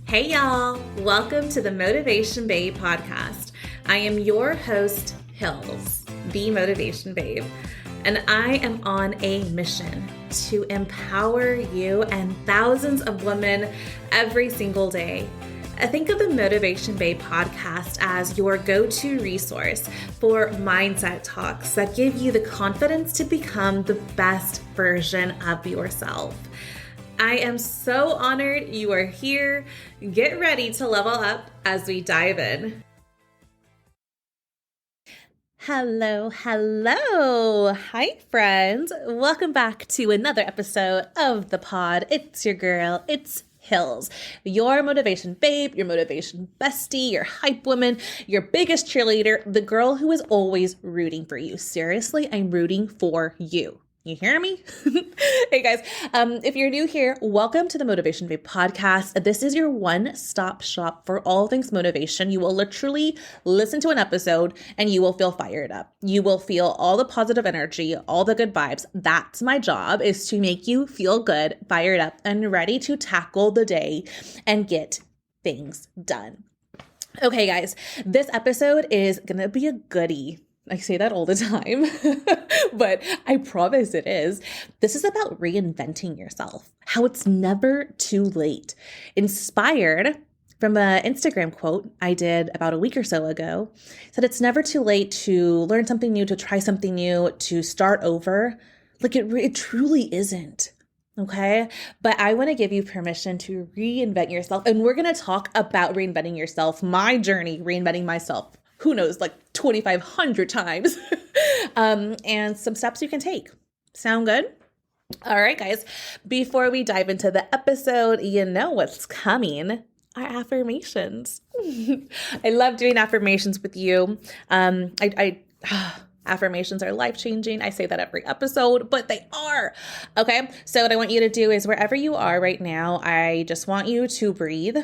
Hey y'all, welcome to the Motivation Babe podcast. I am your host, Hills, the Motivation Babe, and I am on a mission to empower you and thousands of women every single day. Think of the Motivation Babe podcast as your go-to resource for mindset talks that give you the confidence to become the best version of yourself. I am so honored you are here. Get ready to level up as we dive in. Hello. Hi, friends. Welcome back to another episode of the pod. It's your girl. It's Hills, your motivation babe, your motivation bestie, your hype woman, your biggest cheerleader, the girl who is always rooting for you. Seriously, I'm rooting for you. You hear me? Hey guys, if you're new here, welcome to the Motivation Babe podcast. This is your one-stop shop for all things motivation. You will literally listen to an episode and you will feel fired up. You will feel all the positive energy, all the good vibes. That's my job, is to make you feel good, fired up, and ready to tackle the day and get things done. Okay guys, this episode is gonna be a goodie. I say that all the time, but I promise it is. This is about reinventing yourself, how it's never too late. Inspired from an Instagram quote I did about a week or so ago, said it's never too late to learn something new, to try something new, to start over. Like it truly isn't. Okay. But I want to give you permission to reinvent yourself. And we're going to talk about reinventing yourself, my journey, reinventing myself. Who knows, like 2,500 times, and some steps you can take. Sound good? All right, guys, before we dive into the episode, you know what's coming. Our affirmations. I love doing affirmations with you. Affirmations are life-changing. I say that every episode, but they are. Okay, so what I want you to do is wherever you are right now, I just want you to breathe.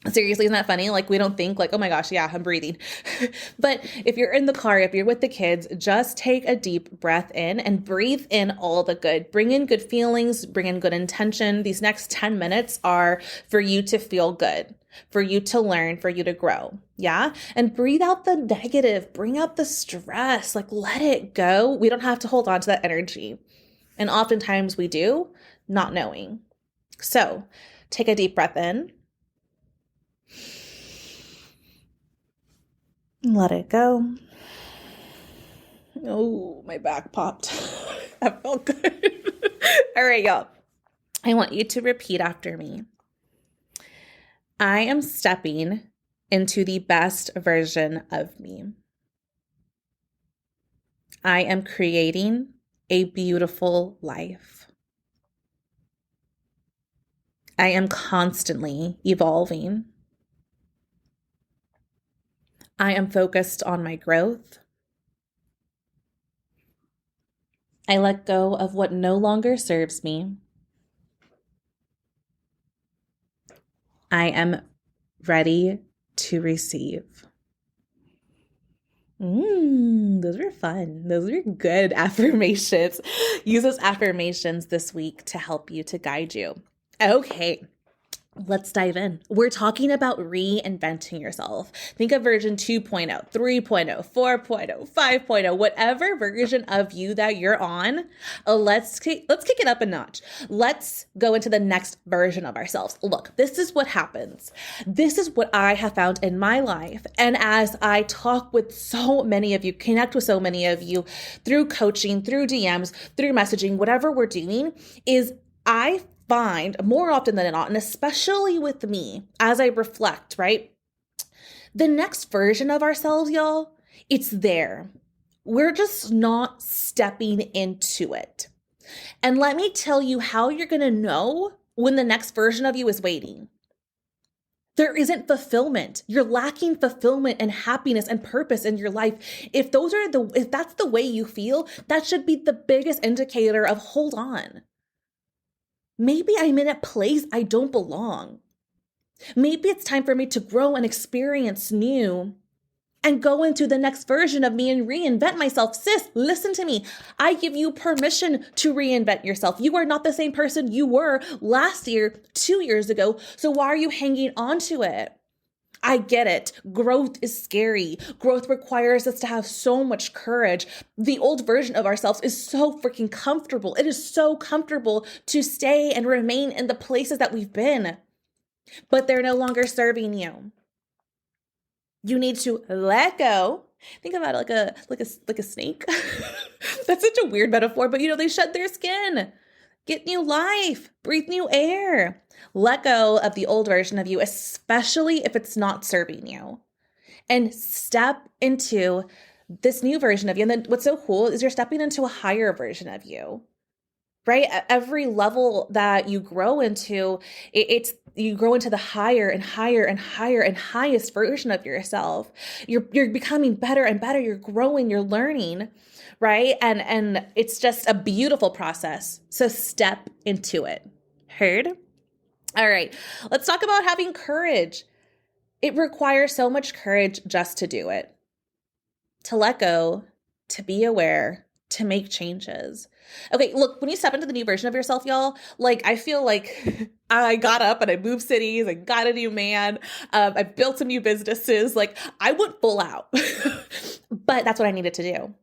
Seriously, isn't that funny? Like we don't think like, oh my gosh, yeah, I'm breathing. But if you're in the car, if you're with the kids, just take a deep breath in and breathe in all the good. Bring in good feelings, bring in good intention. These next 10 minutes are for you to feel good, for you to learn, for you to grow. Yeah. And breathe out the negative, bring out the stress, like let it go. We don't have to hold on to that energy. And oftentimes we do, not knowing. So take a deep breath in. Let it go. Oh, my back popped. That felt good. All right, y'all. I want you to repeat after me. I am stepping into the best version of me. I am creating a beautiful life. I am constantly evolving. I am focused on my growth. I let go of what no longer serves me. I am ready to receive. Those were fun. Those were good affirmations. Use those affirmations this week to help you, to guide you. Okay. Let's dive in. We're talking about reinventing yourself. Think of version 2.0, 3.0, 4.0, 5.0, whatever version of you that you're on. Let's kick it up a notch. Let's go into the next version of ourselves. Look, this is what happens. This is what I have found in my life. And as I talk with so many of you, connect with so many of you through coaching, through DMs, through messaging, whatever we're doing, is I find more often than not, and especially with me, as I reflect, right? The next version of ourselves, y'all, it's there. We're just not stepping into it. And let me tell you how you're going to know when the next version of you is waiting. There isn't fulfillment. You're lacking fulfillment and happiness and purpose in your life. If that's the way you feel, that should be the biggest indicator of hold on. Maybe I'm in a place I don't belong. Maybe it's time for me to grow and experience new and go into the next version of me and reinvent myself. Sis, listen to me. I give you permission to reinvent yourself. You are not the same person you were last year, 2 years ago. So why are you hanging on to it? I get it. Growth is scary. Growth requires us to have so much courage. The old version of ourselves is so freaking comfortable. It is so comfortable to stay and remain in the places that we've been, but they're no longer serving you. You need to let go. Think about it like a snake. That's such a weird metaphor, but they shed their skin. Get new life, breathe new air. Let go of the old version of you, especially if it's not serving you, and step into this new version of you. And then what's so cool is you're stepping into a higher version of you, right? At every level that you grow into, you grow into the higher and higher and higher and highest version of yourself. You're becoming better and better. You're growing, you're learning, right? And it's just a beautiful process. So step into it. Heard? All right, let's talk about having courage. It requires so much courage just to do it, to let go, to be aware, to make changes. Okay, look, when you step into the new version of yourself, y'all, I feel like I got up and I moved cities, I got a new man, I built some new businesses. I went full out, but that's what I needed to do.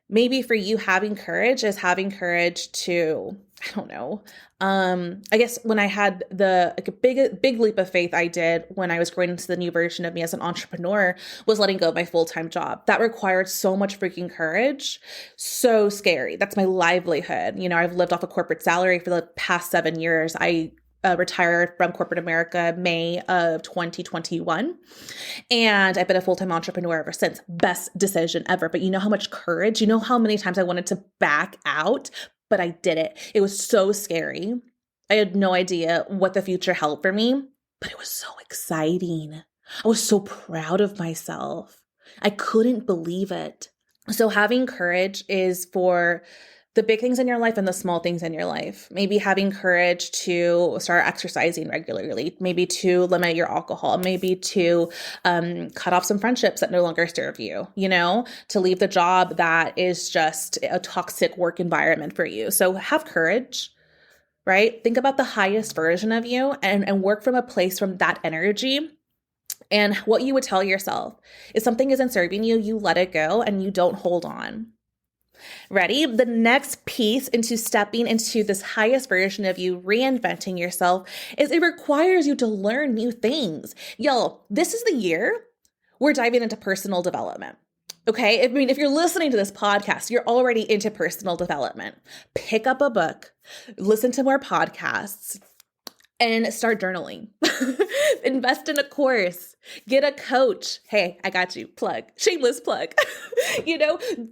Maybe for you, having courage is having courage to, I don't know. I guess when I had a big leap of faith I did when I was growing into the new version of me as an entrepreneur was letting go of my full-time job. That required so much freaking courage. So scary. That's my livelihood. I've lived off a corporate salary for the past 7 years. I retired from corporate America May of 2021. And I've been a full-time entrepreneur ever since. Best decision ever. But you know how much courage, how many times I wanted to back out, but I did it. It was so scary. I had no idea what the future held for me, but it was so exciting. I was so proud of myself. I couldn't believe it. So having courage is for the big things in your life and the small things in your life. Maybe having courage to start exercising regularly, maybe to limit your alcohol, maybe to cut off some friendships that no longer serve you, to leave the job that is just a toxic work environment for you. So have courage, right? Think about the highest version of you and work from a place from that energy. And what you would tell yourself if something isn't serving you, you let it go and you don't hold on. Ready? The next piece into stepping into this highest version of you, reinventing yourself, is it requires you to learn new things. Y'all, this is the year we're diving into personal development. Okay? If you're listening to this podcast, you're already into personal development. Pick up a book, listen to more podcasts, and start journaling. Invest in a course, get a coach. Hey, I got you. Plug, shameless plug.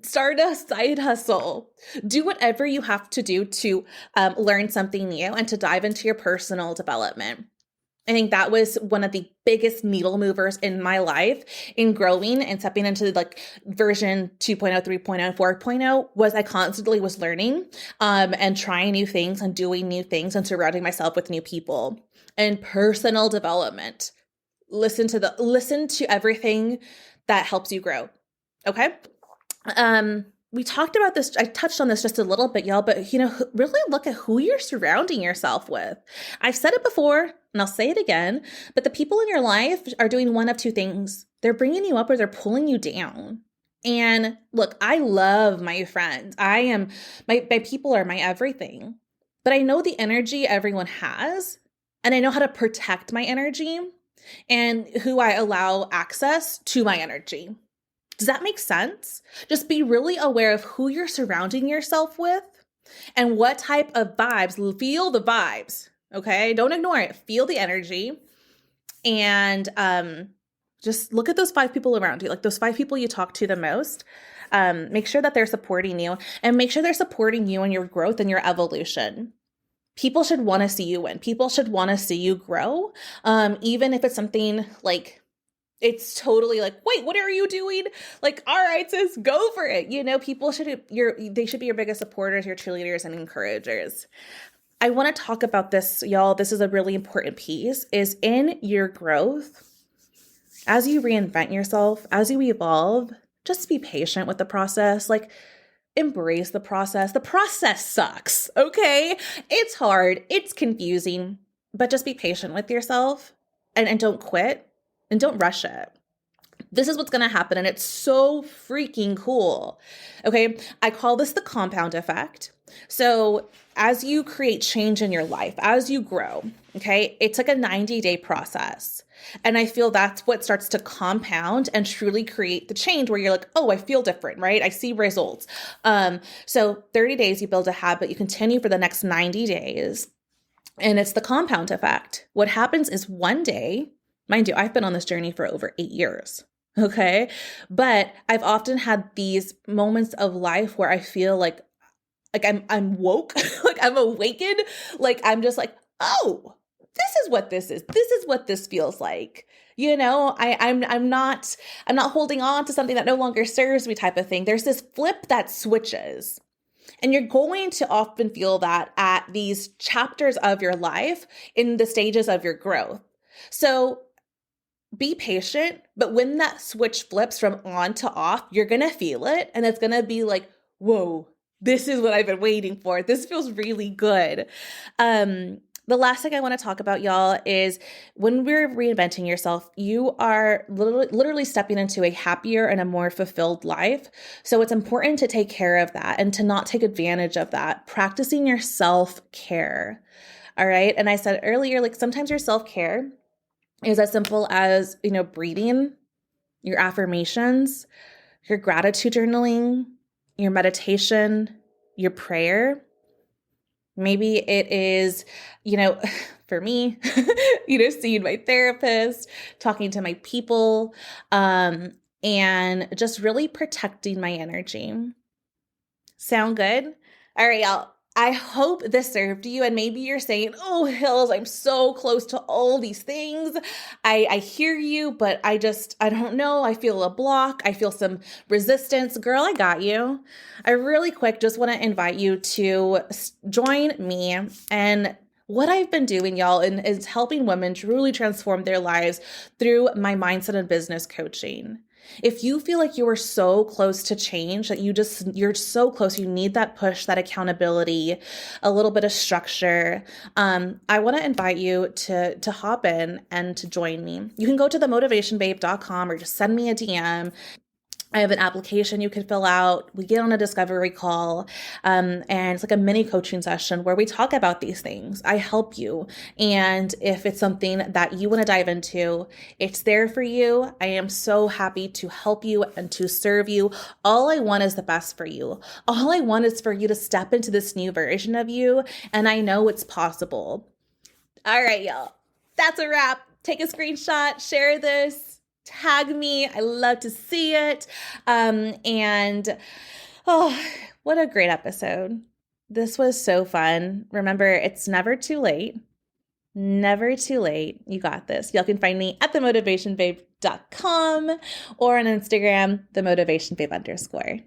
Start a side hustle. Do whatever you have to do to learn something new and to dive into your personal development. I think that was one of the biggest needle movers in my life in growing and stepping into version 2.0, 3.0, 4.0 was I constantly was learning and trying new things and doing new things and surrounding myself with new people. And personal development. Listen to everything that helps you grow. Okay? We talked about this. I touched on this just a little bit, y'all, but really look at who you're surrounding yourself with. I've said it before and I'll say it again, but the people in your life are doing one of two things. They're bringing you up or they're pulling you down. And look, I love my friends. My people are my everything, but I know the energy everyone has. And I know how to protect my energy and who I allow access to my energy. Does that make sense? Just be really aware of who you're surrounding yourself with and what type of vibes. Feel the vibes, okay? Don't ignore it. Feel the energy and just look at those 5 people around you, those 5 people you talk to the most. Make sure that they're supporting you and make sure they're supporting you in your growth and your evolution. People should want to see you win. People should want to see you grow. Even if it's something it's totally wait, what are you doing? All right, sis, go for it. People they should be your biggest supporters, your cheerleaders and encouragers. I want to talk about this, y'all. This is a really important piece is in your growth. As you reinvent yourself, as you evolve, just be patient with the process. Like, embrace the process. The process sucks, okay? It's hard, it's confusing, but just be patient with yourself and don't quit and don't rush it. This is what's going to happen. And it's so freaking cool. Okay. I call this the compound effect. So as you create change in your life, as you grow, okay, it's like a 90-day process. And I feel that's what starts to compound and truly create the change where you're like, oh, I feel different, right? I see results. So 30 days, you build a habit, you continue for the next 90 days. And it's the compound effect. What happens is one day, mind you, I've been on this journey for over 8 years. Okay. But I've often had these moments of life where I feel like I'm woke, like I'm awakened, like I'm just like, oh, this is what this is. This is what this feels like. You know, I'm not holding on to something that no longer serves me type of thing. There's this flip that switches. And you're going to often feel that at these chapters of your life in the stages of your growth. So be patient, but when that switch flips from on to off, you're going to feel it. And it's going to be like, whoa, this is what I've been waiting for. This feels really good. The last thing I want to talk about, y'all, is when we're reinventing yourself, you are literally stepping into a happier and a more fulfilled life. So it's important to take care of that and to not take advantage of that, practicing your self-care. All right. And I said earlier, like sometimes your self-care is as simple as, breathing, your affirmations, your gratitude journaling, your meditation, your prayer. Maybe it is, for me, seeing my therapist, talking to my people, and just really protecting my energy. Sound good? All right, y'all. I hope this served you. And maybe you're saying, oh, Hills, I'm so close to all these things. I hear you, but I don't know. I feel a block. I feel some resistance. Girl, I got you. I really quick just want to invite you to join me. And what I've been doing, y'all, is helping women truly transform their lives through my mindset and business coaching. If you feel like you are so close to change, that you're so close, you need that push, that accountability, a little bit of structure, I want to invite you to hop in and to join me. You can go to themotivationbabe.com or just send me a DM. I have an application you can fill out. We get on a discovery call, and it's like a mini coaching session where we talk about these things. I help you. And if it's something that you want to dive into, it's there for you. I am so happy to help you and to serve you. All I want is the best for you. All I want is for you to step into this new version of you. And I know it's possible. All right, y'all. That's a wrap. Take a screenshot, share this. Tag me. I love to see it. And what a great episode. This was so fun. Remember, it's never too late. Never too late. You got this. Y'all can find me at themotivationbabe.com or on Instagram, themotivationbabe_.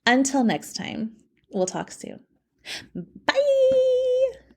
Until next time, we'll talk soon. Bye.